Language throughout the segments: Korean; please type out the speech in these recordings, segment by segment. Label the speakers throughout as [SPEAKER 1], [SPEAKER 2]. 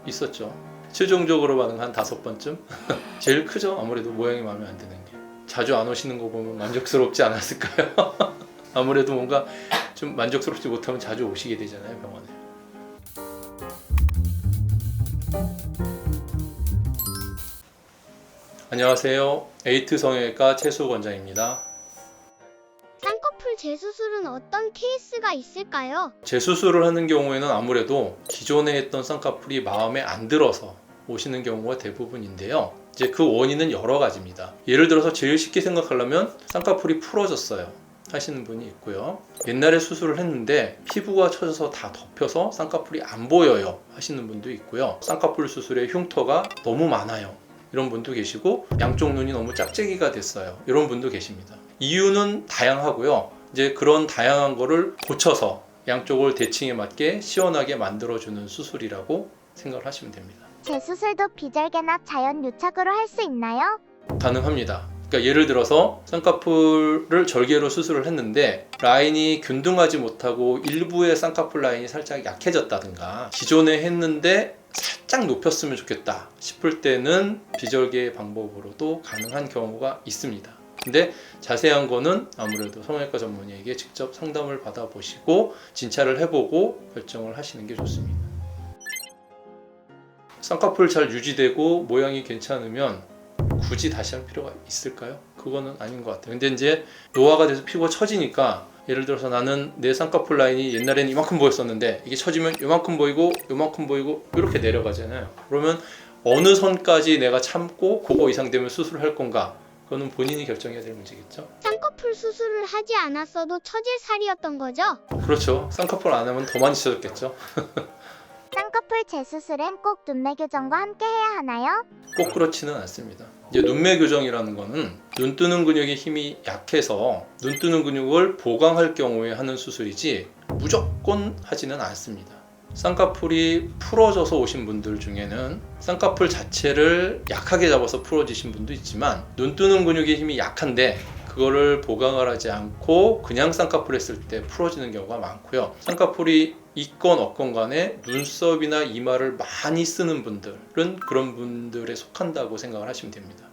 [SPEAKER 1] 있었죠. 최종적으로 반응 한 5번쯤? 제일 크죠. 아무래도 모양이 마음에 안 드는 게. 자주 안 오시는 거 보면 만족스럽지 않았을까요? 아무래도 뭔가 좀 만족스럽지 못하면 자주 오시게 되잖아요, 병원에. 안녕하세요. 에이트 성형외과 최수호 원장입니다.
[SPEAKER 2] 쌍꺼풀 재수술은 어떤 케이스가 있을까요?
[SPEAKER 1] 재수술을 하는 경우에는 아무래도 기존에 했던 쌍꺼풀이 마음에 안 들어서 오시는 경우가 대부분인데요. 이제 그 원인은 여러 가지입니다. 예를 들어서 제일 쉽게 생각하려면 쌍꺼풀이 풀어졌어요 하시는 분이 있고요. 옛날에 수술을 했는데 피부가 처져서 다 덮여서 쌍꺼풀이 안 보여요 하시는 분도 있고요. 쌍꺼풀 수술의 흉터가 너무 많아요 이런 분도 계시고, 양쪽 눈이 너무 짝짝이가 됐어요 이런 분도 계십니다. 이유는 다양하고요. 이제 그런 다양한 거를 고쳐서 양쪽을 대칭에 맞게 시원하게 만들어주는 수술이라고 생각을 하시면 됩니다.
[SPEAKER 3] 재수술도 비절개나 자연 유착으로 할 수 있나요?
[SPEAKER 1] 가능합니다. 그러니까 예를 들어서 쌍꺼풀을 절개로 수술을 했는데 라인이 균등하지 못하고 일부의 쌍꺼풀 라인이 살짝 약해졌다든가, 기존에 했는데 살짝 높였으면 좋겠다 싶을 때는 비절개 방법으로도 가능한 경우가 있습니다. 근데 자세한 거는 아무래도 성형외과 전문의에게 직접 상담을 받아보시고 진찰을 해보고 결정을 하시는 게 좋습니다. 쌍꺼풀 잘 유지되고 모양이 괜찮으면 굳이 다시 할 필요가 있을까요? 그거는 아닌 것 같아요. 근데 이제 노화가 돼서 피부가 처지니까, 예를 들어서 나는 내 쌍꺼풀 라인이 옛날에는 이만큼 보였었는데 이게 처지면 이만큼 보이고 이만큼 보이고 이렇게 내려가잖아요. 그러면 어느 선까지 내가 참고 그거 이상 되면 수술을 할 건가? 그거는 본인이 결정해야 될 문제겠죠.
[SPEAKER 2] 쌍꺼풀 수술을 하지 않았어도 처질 살이었던 거죠?
[SPEAKER 1] 그렇죠. 쌍꺼풀 안 하면 더 많이 쳐졌겠죠.
[SPEAKER 3] 쌍꺼풀 재수술엔 꼭 눈매 교정과 함께 해야 하나요?
[SPEAKER 1] 꼭 그렇지는 않습니다. 이제 눈매 교정이라는 거는 눈 뜨는 근육의 힘이 약해서 눈 뜨는 근육을 보강할 경우에 하는 수술이지 무조건 하지는 않습니다. 쌍꺼풀이 풀어져서 오신 분들 중에는 쌍꺼풀 자체를 약하게 잡아서 풀어지신 분도 있지만, 눈 뜨는 근육의 힘이 약한데 그거를 보강을 하지 않고 그냥 쌍꺼풀 했을 때 풀어지는 경우가 많고요. 쌍꺼풀이 있건 없건 간에 눈썹이나 이마를 많이 쓰는 분들은 그런 분들에 속한다고 생각을 하시면 됩니다.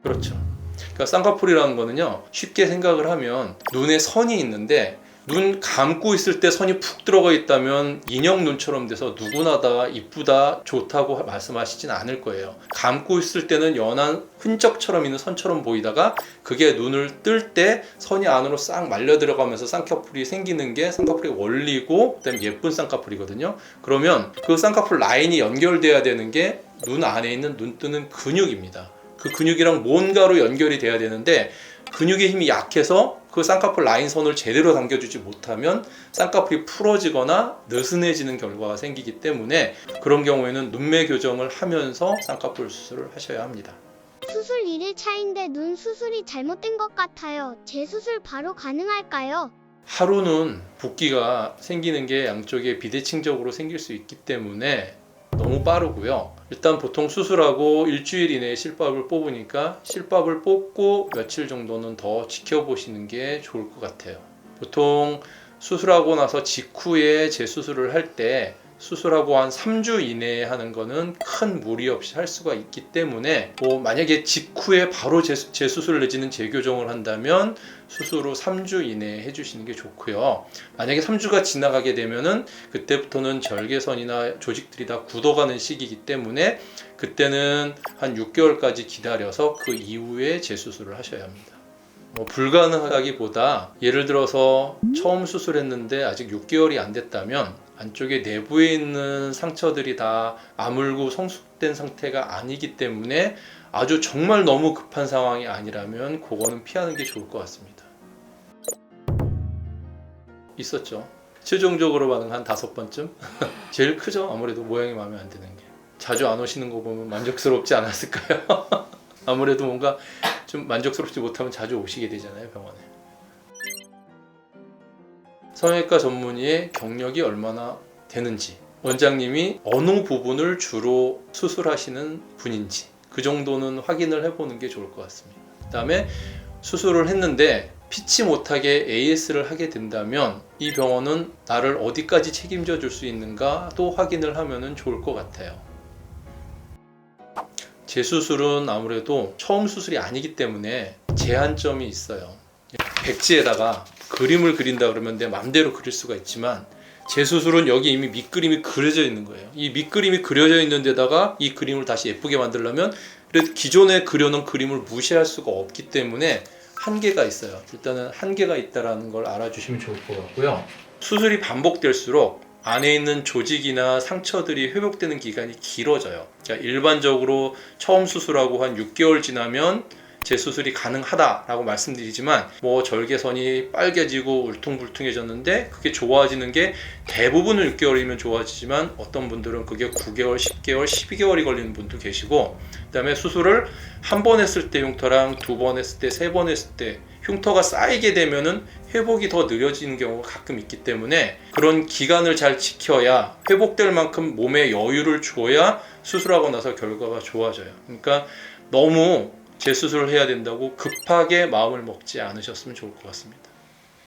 [SPEAKER 1] 그렇죠. 그러니까 쌍꺼풀이라는 거는요, 쉽게 생각을 하면 눈에 선이 있는데 눈 감고 있을 때 선이 푹 들어가 있다면 인형 눈처럼 돼서 누구나 다 이쁘다 좋다고 말씀하시진 않을 거예요. 감고 있을 때는 연한 흔적처럼 있는 선처럼 보이다가 그게 눈을 뜰 때 선이 안으로 싹 말려 들어가면서 쌍꺼풀이 생기는 게 쌍꺼풀의 원리고, 그다음에 예쁜 쌍꺼풀이거든요. 그러면 그 쌍꺼풀 라인이 연결돼야 되는 게 눈 안에 있는 눈 뜨는 근육입니다. 그 근육이랑 뭔가로 연결이 돼야 되는데 근육의 힘이 약해서 그 쌍꺼풀 라인 선을 제대로 당겨주지 못하면 쌍꺼풀이 풀어지거나 느슨해지는 결과가 생기기 때문에, 그런 경우에는 눈매 교정을 하면서 쌍꺼풀 수술을 하셔야 합니다.
[SPEAKER 2] 수술 1일 차인데 눈 수술이 잘못된 것 같아요. 재수술 바로 가능할까요?
[SPEAKER 1] 하루는 붓기가 생기는 게 양쪽에 비대칭적으로 생길 수 있기 때문에 너무 빠르고요. 일단 보통 수술하고 일주일 이내에 실밥을 뽑으니까 실밥을 뽑고 며칠 정도는 더 지켜보시는 게 좋을 것 같아요. 보통 수술하고 나서 직후에 재수술을 할 때 수술하고 한 3주 이내에 하는 거는 큰 무리 없이 할 수가 있기 때문에, 만약에 직후에 바로 재수술 내지는 재교정을 한다면 수술 후 3주 이내에 해주시는 게 좋고요. 만약에 3주가 지나가게 되면은 그때부터는 절개선이나 조직들이 다 굳어가는 시기이기 때문에 그때는 한 6개월까지 기다려서 그 이후에 재수술을 하셔야 합니다. 불가능하기보다, 예를 들어서 처음 수술했는데 아직 6개월이 안 됐다면 안쪽에 내부에 있는 상처들이 다 아물고 성숙된 상태가 아니기 때문에 아주 정말 너무 급한 상황이 아니라면 그거는 피하는 게 좋을 것 같습니다. 있었죠. 최종적으로 반응 한 5번쯤? 제일 크죠. 아무래도 모양이 마음에 안 드는 게. 자주 안 오시는 거 보면 만족스럽지 않았을까요? 아무래도 뭔가 좀 만족스럽지 못하면 자주 오시게 되잖아요, 병원에. 성형외과 전문의의 경력이 얼마나 되는지, 원장님이 어느 부분을 주로 수술하시는 분인지 그 정도는 확인을 해보는 게 좋을 것 같습니다. 그 다음에 수술을 했는데 피치 못하게 AS를 하게 된다면 이 병원은 나를 어디까지 책임져 줄 수 있는가 또 확인을 하면 좋을 것 같아요. 재수술은 아무래도 처음 수술이 아니기 때문에 제한점이 있어요. 백지에다가 그림을 그린다 그러면 내 맘대로 그릴 수가 있지만 재수술은 여기 이미 밑그림이 그려져 있는 거예요. 이 밑그림이 그려져 있는 데다가 이 그림을 다시 예쁘게 만들려면 그래도 기존에 그려놓은 그림을 무시할 수가 없기 때문에 한계가 있어요. 일단은 한계가 있다는 걸 알아주시면 좋을 것 같고요. 수술이 반복될수록 안에 있는 조직이나 상처들이 회복되는 기간이 길어져요. 그러니까 일반적으로 처음 수술하고 한 6개월 지나면 재수술이 가능하다라고 말씀드리지만 뭐 절개선이 빨개지고 울퉁불퉁해졌는데 그게 좋아지는 게 대부분은 6개월이면 좋아지지만 어떤 분들은 그게 9개월, 10개월, 12개월이 걸리는 분도 계시고 그 다음에 수술을 한 번 했을 때 흉터랑 두 번 했을 때, 세 번 했을 때 흉터가 쌓이게 되면은 회복이 더 느려지는 경우가 가끔 있기 때문에 그런 기간을 잘 지켜야 회복될 만큼 몸에 여유를 줘야 수술하고 나서 결과가 좋아져요. 그러니까 너무 재수술을 해야 된다고 급하게 마음을 먹지 않으셨으면 좋을 것 같습니다.